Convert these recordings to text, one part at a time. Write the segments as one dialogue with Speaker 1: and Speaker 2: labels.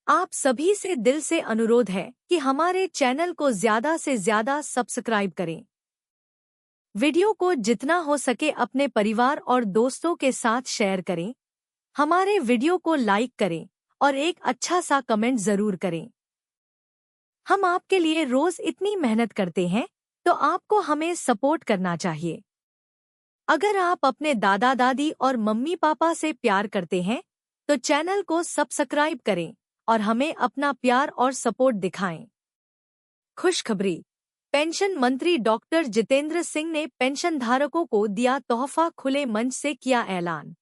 Speaker 1: आप सभी से दिल से अनुरोध है कि हमारे चैनल को ज़्यादा से ज़्यादा सब्सक्राइब करें। वीडियो को जितना हो सके अपने परिवार और दोस्तों के साथ शेयर करें। हमारे वीडियो को लाइक करें और एक अच्छा सा कमेंट ज़रूर करें। हम आपके लिए रोज़ इतनी मेहनत करते हैं, तो आपको हमें सपोर्ट करना चाहिए। अगर आप अपने दादा दादी और मम्मी पापा से प्यार करते हैं, तो चैनल को सब्सक्राइब करें और हमें अपना प्यार और सपोर्ट दिखाएं। खुशखबरी। पेंशन मंत्री डॉक्टर जितेंद्र सिंह ने पेंशनधारकों को दिया तोहफा, खुले मंच से किया ऐलान।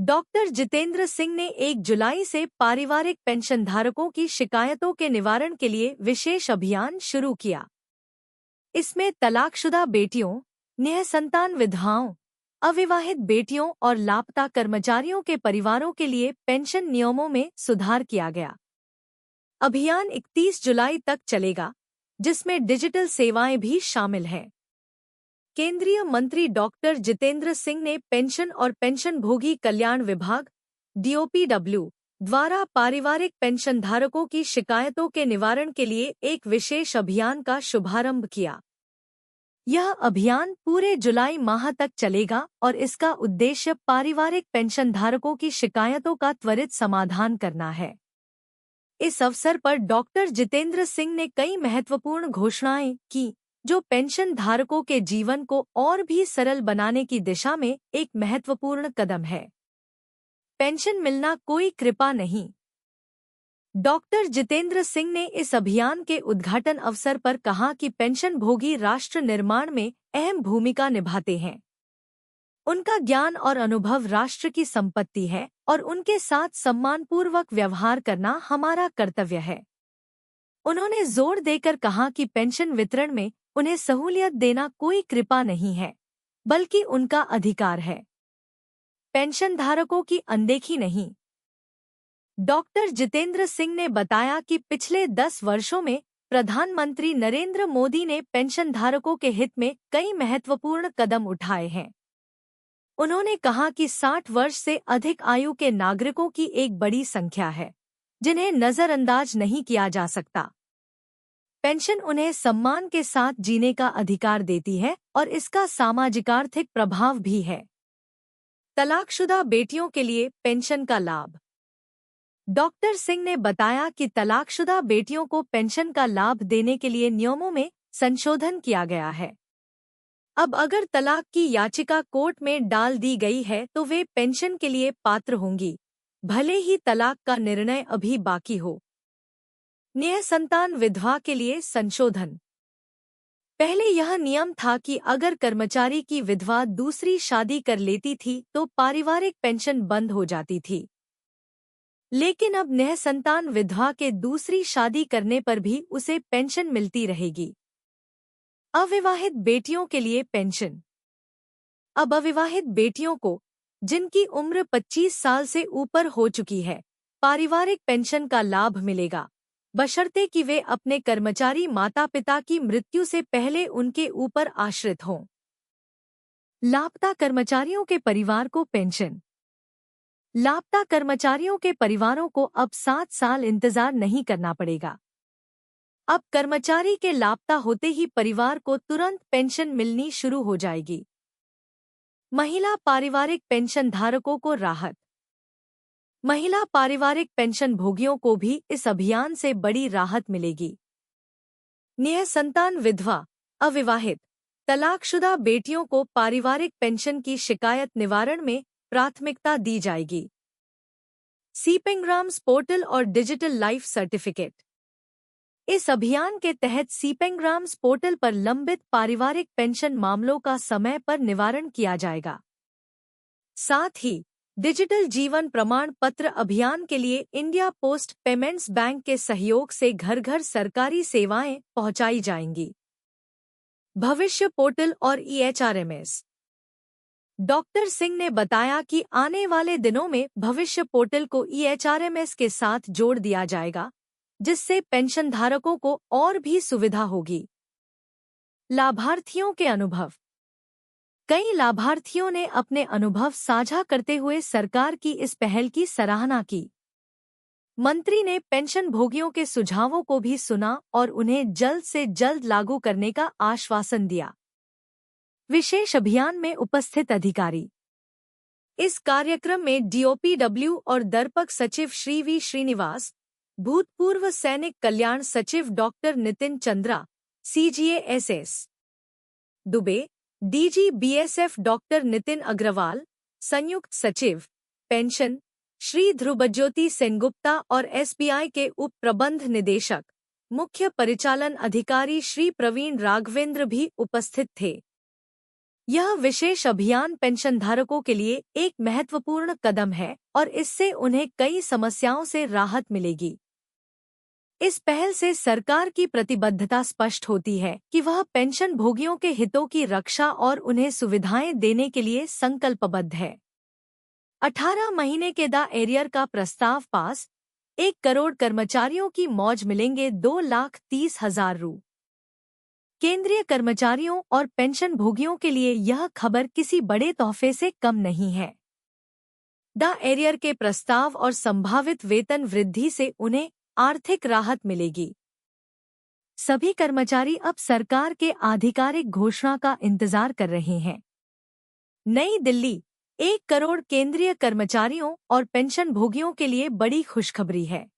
Speaker 1: डॉक्टर जितेंद्र सिंह ने 1 जुलाई से पारिवारिक पेंशनधारकों की शिकायतों के निवारण के लिए विशेष अभियान शुरू किया। इसमें तलाकशुदा बेटियों, निःसंतान विधवाओं, अविवाहित बेटियों और लापता कर्मचारियों के परिवारों के लिए पेंशन नियमों में सुधार किया गया। अभियान 31 जुलाई तक चलेगा, जिसमें डिजिटल सेवाएं भी शामिल हैं। केंद्रीय मंत्री डॉक्टर जितेंद्र सिंह ने पेंशन और पेंशनभोगी कल्याण विभाग (DOPW) द्वारा पारिवारिक पेंशनधारकों की शिकायतों के निवारण के लिए एक विशेष अभियान का शुभारंभ किया। यह अभियान पूरे जुलाई माह तक चलेगा और इसका उद्देश्य पारिवारिक पेंशनधारकों की शिकायतों का त्वरित समाधान करना है। इस अवसर पर डॉक्टर जितेंद्र सिंह ने कई महत्वपूर्ण घोषणाएं की, जो पेंशन धारकों के जीवन को और भी सरल बनाने की दिशा में एक महत्वपूर्ण कदम है। पेंशन मिलना कोई कृपा नहीं। डॉक्टर जितेंद्र सिंह ने इस अभियान के उद्घाटन अवसर पर कहा कि पेंशनभोगी राष्ट्र निर्माण में अहम भूमिका निभाते हैं। उनका ज्ञान और अनुभव राष्ट्र की संपत्ति है और उनके साथ सम्मानपूर्वक व्यवहार करना हमारा कर्तव्य है। उन्होंने जोर देकर कहा कि पेंशन वितरण में उन्हें सहूलियत देना कोई कृपा नहीं है, बल्कि उनका अधिकार है। पेंशनधारकों की अनदेखी नहीं। डॉक्टर जितेंद्र सिंह ने बताया कि पिछले 10 वर्षों में प्रधानमंत्री नरेंद्र मोदी ने पेंशनधारकों के हित में कई महत्वपूर्ण कदम उठाए हैं। उन्होंने कहा कि 60 वर्ष से अधिक आयु के नागरिकों की एक बड़ी संख्या है, जिन्हें नजरअंदाज नहीं किया जा सकता। पेंशन उन्हें सम्मान के साथ जीने का अधिकार देती है और इसका सामाजिक-आर्थिक प्रभाव भी है। तलाकशुदा बेटियों के लिए पेंशन का लाभ। डॉक्टर सिंह ने बताया कि तलाकशुदा बेटियों को पेंशन का लाभ देने के लिए नियमों में संशोधन किया गया है। अब अगर तलाक की याचिका कोर्ट में डाल दी गई है तो वे पेंशन के लिए पात्र होंगी, भले ही तलाक का निर्णय अभी बाकी हो। निःसंतान विधवा के लिए संशोधन। पहले यह नियम था कि अगर कर्मचारी की विधवा दूसरी शादी कर लेती थी तो पारिवारिक पेंशन बंद हो जाती थी। लेकिन अब निःसंतान विधवा के दूसरी शादी करने पर भी उसे पेंशन मिलती रहेगी। अविवाहित बेटियों के लिए पेंशन। अब अविवाहित बेटियों को, जिनकी उम्र 25 साल से ऊपर हो चुकी है, पारिवारिक पेंशन का लाभ मिलेगा, बशर्ते कि वे अपने कर्मचारी माता-पिता की मृत्यु से पहले उनके ऊपर आश्रित हों। लापता कर्मचारियों के परिवार को पेंशन। लापता कर्मचारियों के परिवारों को अब 7 साल इंतजार नहीं करना पड़ेगा। अब कर्मचारी के लापता होते ही परिवार को तुरंत पेंशन मिलनी शुरू हो जाएगी। महिला पारिवारिक पेंशन धारकों को राहत। महिला पारिवारिक पेंशन भोगियों को भी इस अभियान से बड़ी राहत मिलेगी। निःसंतान विधवा, अविवाहित, तलाकशुदा बेटियों को पारिवारिक पेंशन की शिकायत निवारण में प्राथमिकता दी जाएगी। सीपेंग्राम्स पोर्टल और डिजिटल लाइफ सर्टिफिकेट। इस अभियान के तहत सीपेंग्राम्स पोर्टल पर लंबित पारिवारिक पेंशन मामलों का समय पर निवारण किया जाएगा। साथ ही डिजिटल जीवन प्रमाण पत्र अभियान के लिए इंडिया पोस्ट पेमेंट्स बैंक के सहयोग से घर घर सरकारी सेवाएं पहुंचाई जाएंगी। भविष्य पोर्टल और EHRMS। डॉक्टर सिंह ने बताया कि आने वाले दिनों में भविष्य पोर्टल को EHRMS के साथ जोड़ दिया जाएगा, जिससे पेंशनधारकों को और भी सुविधा होगी। लाभार्थियों के अनुभव। कई लाभार्थियों ने अपने अनुभव साझा करते हुए सरकार की इस पहल की सराहना की। मंत्री ने पेंशन भोगियों के सुझावों को भी सुना और उन्हें जल्द से जल्द लागू करने का आश्वासन दिया। विशेष अभियान में उपस्थित अधिकारी। इस कार्यक्रम में डीओपीडब्ल्यू और दरपक सचिव श्री वी श्रीनिवास, भूतपूर्व सैनिक कल्याण सचिव doctor Nitin Chandra, CGA-SS Dubey, DG BSF doctor Nitin Agrawal, संयुक्त सचिव पेंशन श्री ध्रुवज्योति सेनगुप्ता और SBI के उप प्रबंध निदेशक मुख्य परिचालन अधिकारी श्री प्रवीण राघवेंद्र भी उपस्थित थे। यह विशेष अभियान पेंशनधारकों के लिए एक महत्वपूर्ण कदम है और इससे उन्हें कई समस्याओं से राहत मिलेगी। इस पहल से सरकार की प्रतिबद्धता स्पष्ट होती है कि वह पेंशन भोगियों के हितों की रक्षा और उन्हें सुविधाएं देने के लिए संकल्पबद्ध है। 18 महीने के द एरियर का प्रस्ताव पास। 1 करोड़ कर्मचारियों की मौज मिलेंगे 2,30,000 रु। केंद्रीय कर्मचारियों और पेंशन भोगियों के लिए यह खबर किसी बड़े तोहफे से कम नहीं है। द एरियर के प्रस्ताव और संभावित वेतन वृद्धि से उन्हें आर्थिक राहत मिलेगी। सभी कर्मचारी अब सरकार के आधिकारिक घोषणा का इंतजार कर रहे हैं। नई दिल्ली, 1 करोड़ केंद्रीय कर्मचारियों और पेंशन भोगियों के लिए बड़ी खुशखबरी है।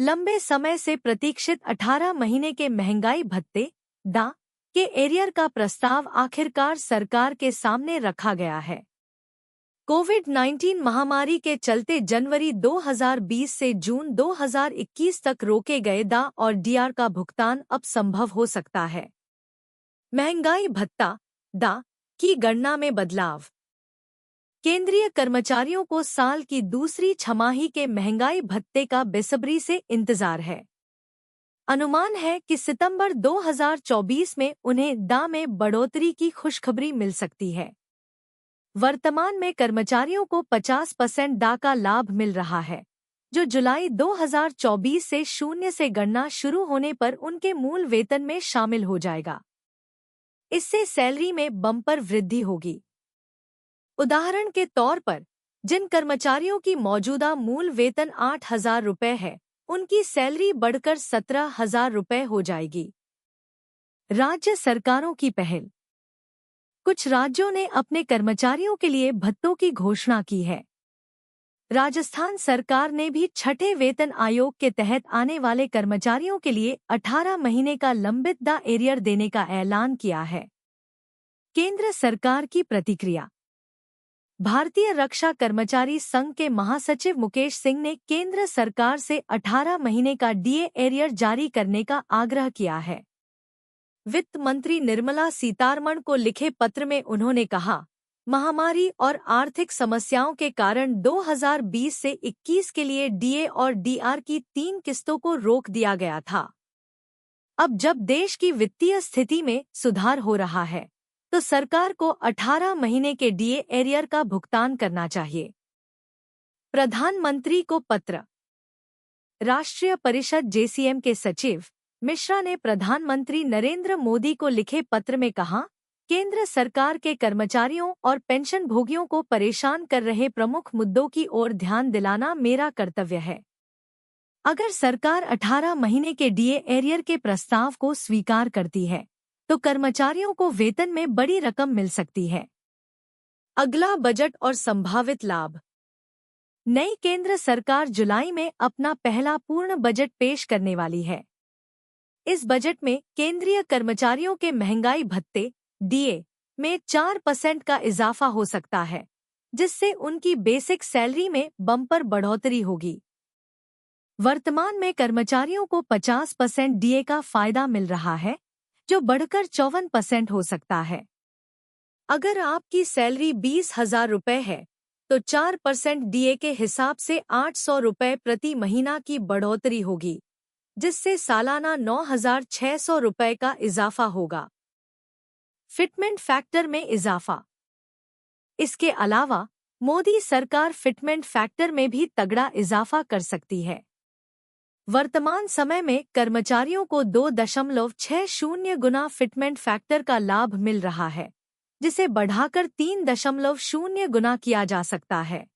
Speaker 1: लंबे समय से प्रतीक्षित 18 महीने के महंगाई भत्ते द के एरियर का प्रस्ताव आखिरकार सरकार के सामने रखा गया है। कोविड-19 महामारी के चलते जनवरी 2020 से जून 2021 तक रोके गए द और डीआर का भुगतान अब संभव हो सकता है। महंगाई भत्ता द की गणना में बदलाव। केंद्रीय कर्मचारियों को साल की दूसरी छमाही के महंगाई भत्ते का बेसब्री से इंतजार है। अनुमान है कि सितंबर 2024 में उन्हें द में बढ़ोतरी की खुशखबरी मिल सकती है। वर्तमान में कर्मचारियों को 50% द का लाभ मिल रहा है, जो जुलाई 2024 से 0 से गणना शुरू होने पर उनके मूल वेतन में शामिल हो जाएगा। इससे सैलरी में बम्पर वृद्धि होगी। उदाहरण के तौर पर, जिन कर्मचारियों की मौजूदा मूल वेतन 8,000 रुपये है, उनकी सैलरी बढ़कर 17,000 रुपये हो जाएगी। राज्य सरकारों की पहल। कुछ राज्यों ने अपने कर्मचारियों के लिए भत्तों की घोषणा की है। राजस्थान सरकार ने भी छठे वेतन आयोग के तहत आने वाले कर्मचारियों के लिए 18 महीने का लंबित द एरियर देने का ऐलान किया है। केंद्र सरकार की प्रतिक्रिया। भारतीय रक्षा कर्मचारी संघ के महासचिव मुकेश सिंह ने केंद्र सरकार से 18 महीने का डीए एरियर जारी करने का आग्रह किया है। वित्त मंत्री निर्मला सीतारमण को लिखे पत्र में उन्होंने कहा, महामारी और आर्थिक समस्याओं के कारण 2020 से 21 के लिए डीए और डीआर की 3 किस्तों को रोक दिया गया था। अब जब देश की वित्तीय स्थिति में सुधार हो रहा है, तो सरकार को 18 महीने के डीए एरियर का भुगतान करना चाहिए। प्रधानमंत्री को पत्र। राष्ट्रीय परिषद JCM के सचिव मिश्रा ने प्रधानमंत्री नरेंद्र मोदी को लिखे पत्र में कहा, केंद्र सरकार के कर्मचारियों और पेंशन भोगियों को परेशान कर रहे प्रमुख मुद्दों की ओर ध्यान दिलाना मेरा कर्तव्य है। अगर सरकार 18 महीने के डीए एरियर के प्रस्ताव को स्वीकार करती है, तो कर्मचारियों को वेतन में बड़ी रकम मिल सकती है। अगला बजट और संभावित लाभ। नई केंद्र सरकार जुलाई में अपना पहला पूर्ण बजट पेश करने वाली है। इस बजट में केंद्रीय कर्मचारियों के महंगाई भत्ते डीए में 4% का इजाफा हो सकता है, जिससे उनकी बेसिक सैलरी में बम्पर बढ़ोतरी होगी। वर्तमान में कर्मचारियों को 50% डीए का फायदा मिल रहा है, जो बढ़कर 54% हो सकता है। अगर आपकी सैलरी 20,000 रुपये है, तो 4% डीए के हिसाब से 800 रुपये प्रति महीना की बढ़ोतरी होगी, जिससे सालाना 9,600 रुपये का इजाफा होगा। फिटमेंट फैक्टर में इजाफा। इसके अलावा मोदी सरकार फिटमेंट फैक्टर में भी तगड़ा इजाफा कर सकती है। वर्तमान समय में कर्मचारियों को 2.60 गुना फिटमेंट फैक्टर का लाभ मिल रहा है, जिसे बढ़ाकर 3.0 गुना किया जा सकता है।